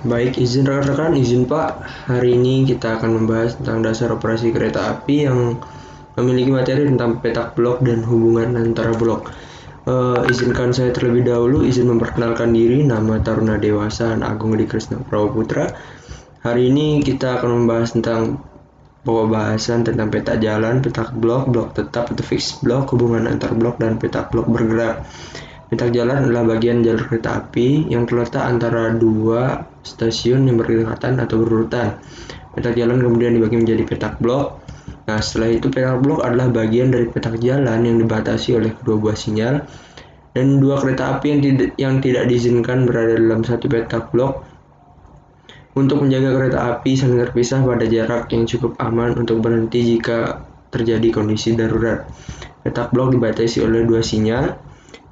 Baik, izin rekan-rekan, izin Pak. Hari ini kita akan membahas tentang dasar operasi kereta api yang memiliki materi tentang petak blok dan hubungan antara blok. Izinkan saya terlebih dahulu izin memperkenalkan diri. Nama Taruna Dewasa Agung Edi Krisna Prawoputra. Hari ini kita akan membahas tentang pembahasan tentang peta jalan, petak blok, blok tetap atau fixed blok, hubungan antar blok, dan petak blok bergerak. Petak jalan adalah bagian jalur kereta api yang terletak antara dua stasiun yang berdekatan atau berurutan. Petak jalan kemudian dibagi menjadi petak blok. Nah, setelah itu petak blok adalah bagian dari petak jalan yang dibatasi oleh kedua buah sinyal dan dua kereta api yang tidak diizinkan berada dalam satu petak blok untuk menjaga kereta api saling terpisah pada jarak yang cukup aman untuk berhenti jika terjadi kondisi darurat. Petak blok dibatasi oleh dua sinyal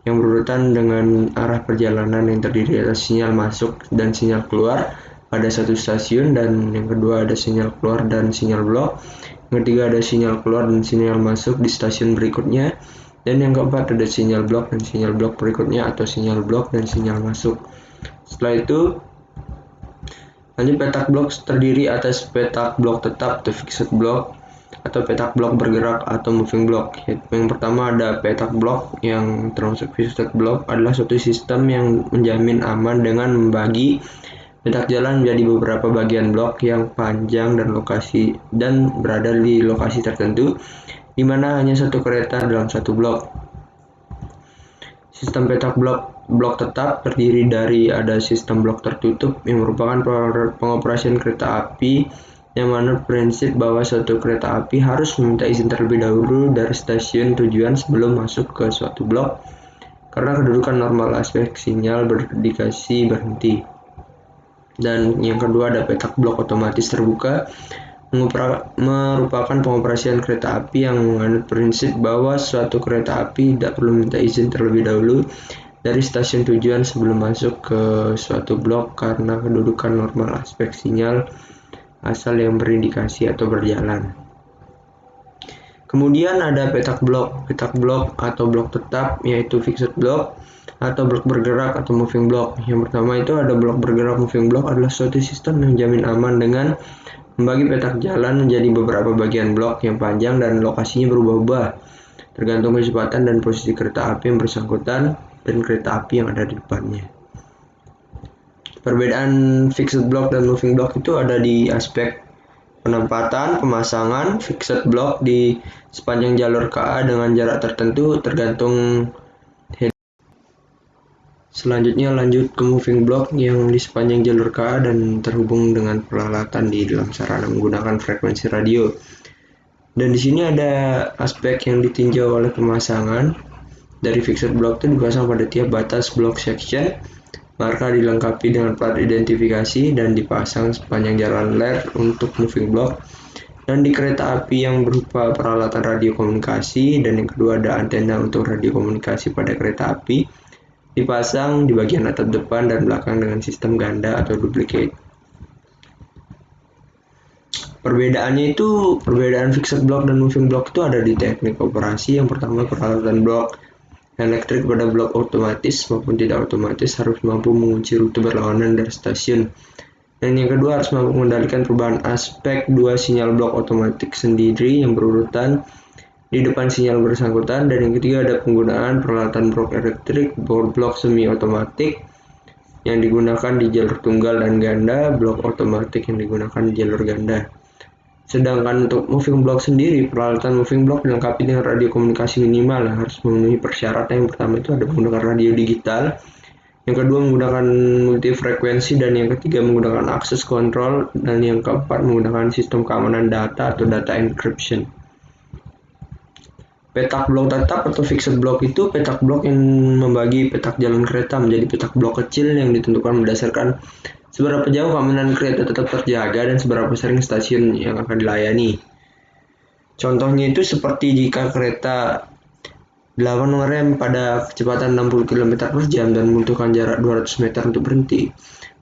yang berurutan dengan arah perjalanan yang terdiri atas sinyal masuk dan sinyal keluar pada satu stasiun, dan yang kedua ada sinyal keluar dan sinyal blok. Yang ketiga ada sinyal keluar dan sinyal masuk di stasiun berikutnya, dan yang keempat ada sinyal blok dan sinyal blok berikutnya atau sinyal blok dan sinyal masuk. Setelah itu lanjut, petak blok terdiri atas petak blok tetap atau fixed block atau petak blok bergerak atau moving block. Yang pertama ada petak blok yang termasuk fixed block adalah suatu sistem yang menjamin aman dengan membagi petak jalan menjadi beberapa bagian blok yang panjang dan berada di lokasi tertentu di mana hanya satu kereta dalam satu blok. Sistem petak blok tetap terdiri dari ada sistem blok tertutup yang merupakan pengoperasian kereta api yang menganut prinsip bahwa suatu kereta api harus meminta izin terlebih dahulu dari stasiun tujuan sebelum masuk ke suatu blok karena kedudukan normal aspek sinyal berdikasi berhenti. Dan yang kedua ada petak blok otomatis terbuka, merupakan pengoperasian kereta api yang menganut prinsip bahwa suatu kereta api tidak perlu minta izin terlebih dahulu dari stasiun tujuan sebelum masuk ke suatu blok karena kedudukan normal aspek sinyal asal yang berindikasi atau berjalan. Kemudian ada petak blok atau blok tetap, yaitu fixed block atau blok bergerak atau moving block. Yang pertama itu ada blok bergerak. Moving block adalah suatu sistem yang menjamin aman dengan membagi petak jalan menjadi beberapa bagian blok yang panjang dan lokasinya berubah-ubah tergantung kecepatan dan posisi kereta api yang bersangkutan dan kereta api yang ada di depannya. Perbedaan fixed block dan moving block itu ada di aspek penempatan, pemasangan. Fixed block di sepanjang jalur KA dengan jarak tertentu tergantung head. Selanjutnya lanjut ke moving block yang di sepanjang jalur KA dan terhubung dengan peralatan di dalam sarana menggunakan frekuensi radio. Dan di sini ada aspek yang ditinjau oleh pemasangan. Dari fixed block itu dipasang pada tiap batas block section. Marka dilengkapi dengan plat identifikasi dan dipasang sepanjang jalan ler untuk moving block. Dan di kereta api yang berupa peralatan radio komunikasi, dan yang kedua ada antena untuk radio komunikasi pada kereta api, dipasang di bagian atap depan dan belakang dengan sistem ganda atau duplicate. Perbedaan fixed block dan moving block itu ada di teknik operasi. Yang pertama, peralatan blok elektrik pada blok otomatis maupun tidak otomatis harus mampu mengunci rute berlawanan dari stasiun. Dan yang kedua harus mampu mengendalikan perubahan aspek dua sinyal blok otomatis sendiri yang berurutan di depan sinyal bersangkutan. Dan yang ketiga ada penggunaan peralatan blok elektrik blok semi otomatik yang digunakan di jalur tunggal dan ganda, blok otomatik yang digunakan di jalur ganda. Sedangkan untuk moving block sendiri, peralatan moving block dilengkapi dengan radio komunikasi minimal yang harus memenuhi persyaratan. Yang pertama itu ada menggunakan radio digital, yang kedua menggunakan multifrekuensi, dan yang ketiga menggunakan access control, dan yang keempat menggunakan sistem keamanan data atau data encryption. Petak blok tetap atau fixed block itu petak blok yang membagi petak jalan kereta menjadi petak blok kecil yang ditentukan berdasarkan seberapa jauh keamanan kereta tetap terjaga dan seberapa sering stasiun yang akan dilayani. Contohnya itu seperti jika kereta 8 mengerem pada kecepatan 60 km per jam dan membutuhkan jarak 200 meter untuk berhenti.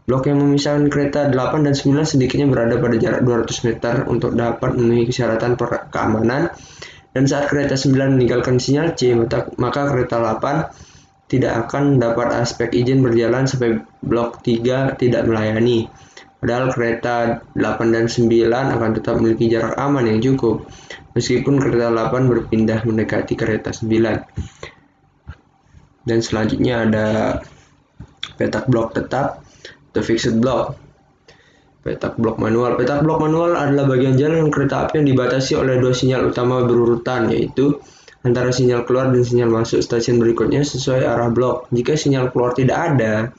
Blok yang memisahkan kereta 8 dan 9 sedikitnya berada pada jarak 200 meter untuk dapat memenuhi persyaratan keamanan. Dan saat kereta 9 meninggalkan sinyal C, maka kereta 8 tidak akan dapat aspek izin berjalan sampai blok 3 tidak melayani. Padahal kereta 8 dan 9 akan tetap memiliki jarak aman yang cukup, meskipun kereta 8 berpindah mendekati kereta 9. Dan selanjutnya ada petak blok tetap atau fixed block. Petak blok manual. Petak blok manual adalah bagian jalan kereta api yang dibatasi oleh dua sinyal utama berurutan, yaitu antara sinyal keluar dan sinyal masuk stasiun berikutnya sesuai arah blok. Jika sinyal keluar tidak ada,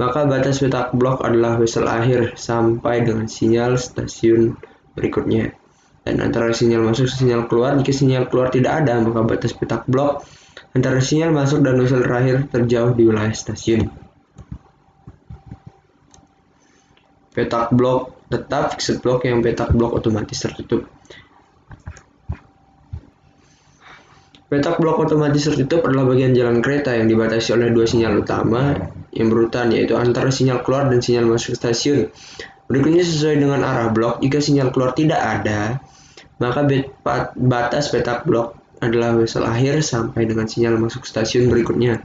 maka batas petak blok adalah wesel akhir sampai dengan sinyal stasiun berikutnya. Dan antara sinyal masuk dan sinyal keluar, jika sinyal keluar tidak ada, maka batas petak blok antara sinyal masuk dan wesel terakhir terjauh di wilayah stasiun. Petak blok tetap fixed block yang petak blok otomatis tertutup. Petak blok otomatis tertutup adalah bagian jalan kereta yang dibatasi oleh dua sinyal utama yang berurutan, yaitu antara sinyal keluar dan sinyal masuk stasiun. Berikutnya sesuai dengan arah blok. Jika sinyal keluar tidak ada, maka batas petak blok adalah wesel akhir sampai dengan sinyal masuk stasiun berikutnya.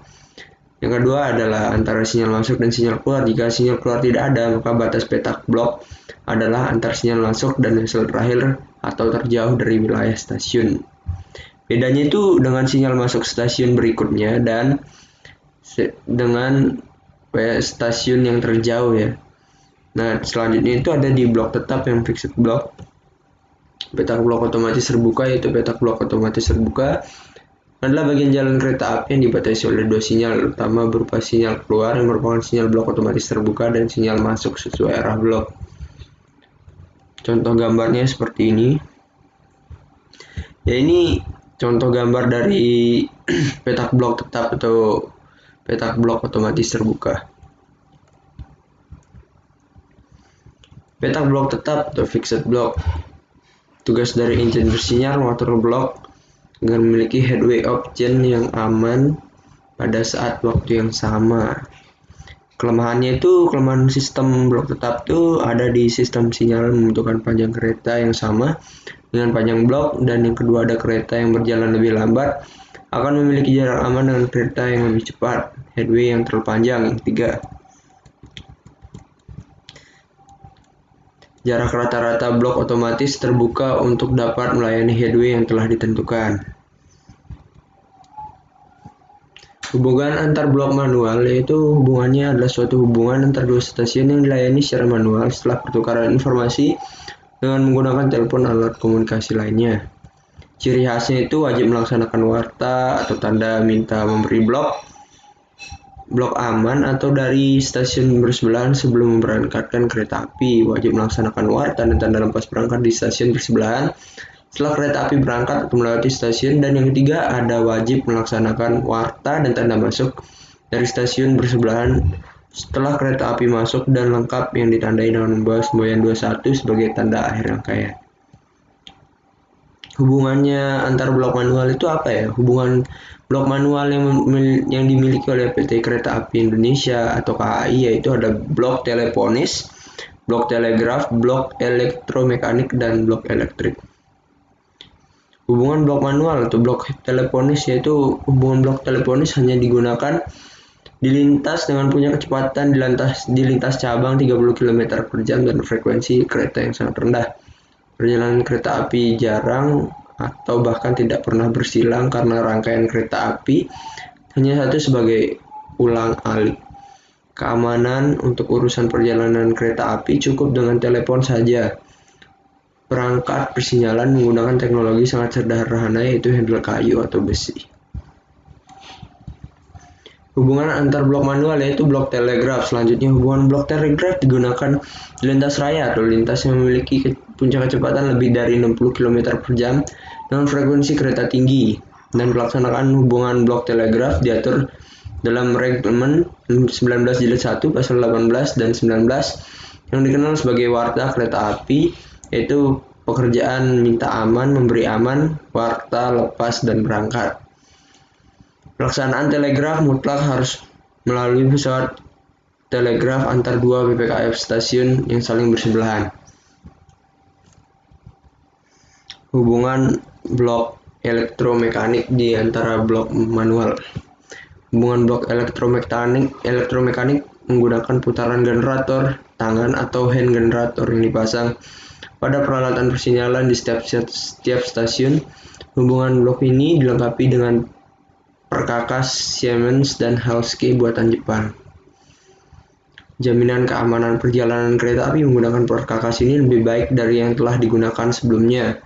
Yang kedua adalah antara sinyal masuk dan sinyal keluar. Jika sinyal keluar tidak ada, maka batas petak blok adalah antara sinyal masuk dan wesel terakhir atau terjauh dari wilayah stasiun. Bedanya itu dengan sinyal masuk stasiun berikutnya dan dengan stasiun yang terjauh ya. Nah, selanjutnya itu ada di blok tetap yang fixed block. Petak blok otomatis terbuka, yaitu petak blok otomatis terbuka adalah bagian jalan kereta api yang dibatasi oleh dua sinyal utama berupa sinyal keluar yang merupakan sinyal blok otomatis terbuka dan sinyal masuk sesuai arah blok. Contoh gambarnya seperti ini. Ya, ini contoh gambar dari petak blok tetap atau petak blok otomatis terbuka. Petak blok tetap atau fixed block. Tugas dari engine bersinyal motor blok agar memiliki headway option yang aman pada saat waktu yang sama. Kelemahan sistem blok tetap itu ada di sistem sinyal membutuhkan panjang kereta yang sama dengan panjang blok, dan yang kedua ada kereta yang berjalan lebih lambat akan memiliki jarak aman dengan kereta yang lebih cepat, headway yang terlalu panjang. Yang ketiga, jarak rata-rata blok otomatis terbuka untuk dapat melayani headway yang telah ditentukan. Hubungan antar blok manual, yaitu hubungannya adalah suatu hubungan antar dua stasiun yang dilayani secara manual setelah pertukaran informasi dengan menggunakan telepon alat komunikasi lainnya. Ciri khasnya itu wajib melaksanakan warta atau tanda minta memberi blok aman atau dari stasiun bersebelahan sebelum memberangkatkan kereta api. Wajib melaksanakan warta dan tanda lepas berangkat di stasiun bersebelahan setelah kereta api berangkat atau melewati stasiun. Dan yang ketiga ada wajib melaksanakan warta dan tanda masuk dari stasiun bersebelahan setelah kereta api masuk dan lengkap yang ditandai dengan membawa semboyan 21 sebagai tanda akhir rangkaian. Hubungannya antar blok manual itu apa ya? Hubungan blok manual yang dimiliki oleh PT Kereta Api Indonesia atau KAI yaitu ada blok teleponis, blok telegraf, blok elektromekanik, dan blok elektrik. Hubungan blok manual atau blok teleponis yaitu hubungan blok teleponis hanya digunakan dilintas dengan punya kecepatan di lintas cabang 30 km per jam dan frekuensi kereta yang sangat rendah. Perjalanan kereta api jarang atau bahkan tidak pernah bersilang karena rangkaian kereta api hanya satu sebagai ulang-alik. Keamanan untuk urusan perjalanan kereta api cukup dengan telepon saja. Perangkat persinyalan menggunakan teknologi sangat sederhana yaitu handle kayu atau besi. Hubungan antar blok manual yaitu blok telegraf. Selanjutnya hubungan blok telegraf digunakan di lintas raya atau lintas yang memiliki puncak kecepatan lebih dari 60 km per jam dengan frekuensi kereta tinggi. Dan pelaksanaan hubungan blok telegraf diatur dalam Reglamen 19 Jilid 1 Pasal 18 dan 19 yang dikenal sebagai Warta Kereta Api, yaitu pekerjaan minta aman, memberi aman, warta, lepas, dan berangkat. Pelaksanaan telegraf mutlak harus melalui pesawat telegraf antar dua BPKF stasiun yang saling bersebelahan. Hubungan blok elektromekanik di antara blok manual. Hubungan blok elektromekanik menggunakan putaran generator tangan atau hand generator yang dipasang pada peralatan persinyalan di setiap stasiun. Hubungan blok ini dilengkapi dengan perkakas Siemens dan Halske buatan Jepang. Jaminan keamanan perjalanan kereta api menggunakan perkakas ini lebih baik dari yang telah digunakan sebelumnya.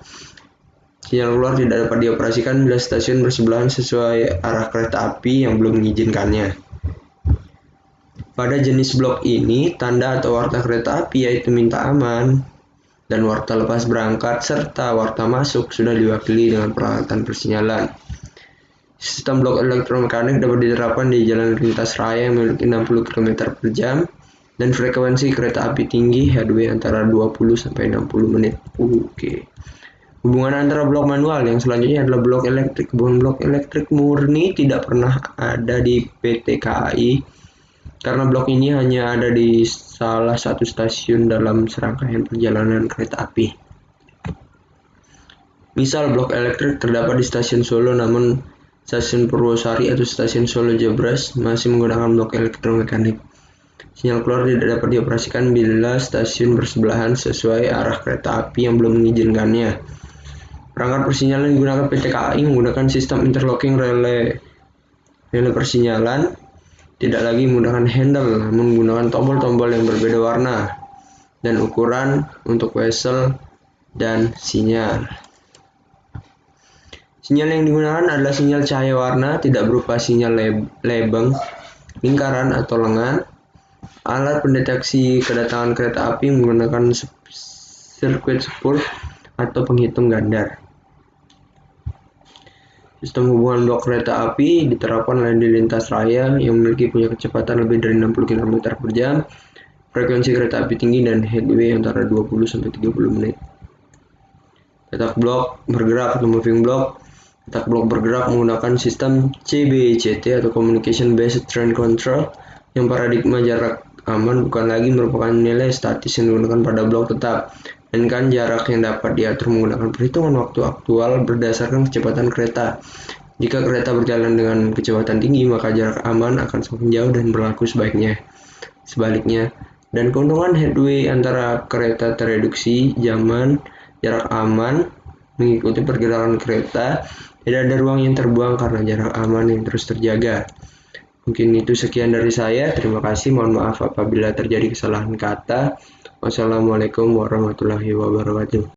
Sinyal keluar tidak dapat dioperasikan bila stasiun bersebelahan sesuai arah kereta api yang belum mengizinkannya. Pada jenis blok ini, tanda atau warta kereta api yaitu minta aman dan warta lepas berangkat serta warta masuk sudah diwakili dengan peralatan persinyalan. Sistem blok elektromekanik dapat diterapkan di jalan lintas raya yang memiliki 60 km per jam dan frekuensi kereta api tinggi headway antara 20-60 menit. Hubungan antara blok manual yang selanjutnya adalah blok elektrik. Hubungan blok elektrik murni tidak pernah ada di PT KAI karena blok ini hanya ada di salah satu stasiun dalam serangkaian perjalanan kereta api. Misal blok elektrik terdapat di stasiun Solo, namun stasiun Purwosari atau stasiun Solo Jabras masih menggunakan blok elektromekanik. Sinyal keluar tidak dapat dioperasikan bila stasiun bersebelahan sesuai arah kereta api yang belum mengizinkannya. Perangkat persinyalan digunakan PT KAI menggunakan sistem interlocking relay persinyalan, tidak lagi menggunakan handle, namun menggunakan tombol-tombol yang berbeda warna dan ukuran untuk wesel dan sinyal. Sinyal yang digunakan adalah sinyal cahaya warna, tidak berupa sinyal lebeng, lingkaran, atau lengan. Alat pendeteksi kedatangan kereta api menggunakan sirkuit spool atau penghitung gandar. Sistem hubungan blok kereta api diterapkan di lintas raya yang punya kecepatan lebih dari 60 km per jam, frekuensi kereta api tinggi, dan headway antara 20-30 menit. Petak blok bergerak atau moving block. Petak blok bergerak menggunakan sistem CBCT atau Communication Based Train Control, yang paradigma jarak aman bukan lagi merupakan nilai statis yang digunakan pada blok tetap, melainkan jarak yang dapat diatur menggunakan perhitungan waktu aktual berdasarkan kecepatan kereta. Jika kereta berjalan dengan kecepatan tinggi, maka jarak aman akan semakin jauh dan berlaku sebaliknya. Dan keuntungan headway antara kereta tereduksi, jarak aman mengikuti pergerakan kereta, tidak ada ruang yang terbuang karena jarak aman yang terus terjaga. Mungkin itu sekian dari saya. Terima kasih. Mohon maaf apabila terjadi kesalahan kata. Wassalamualaikum warahmatullahi wabarakatuh.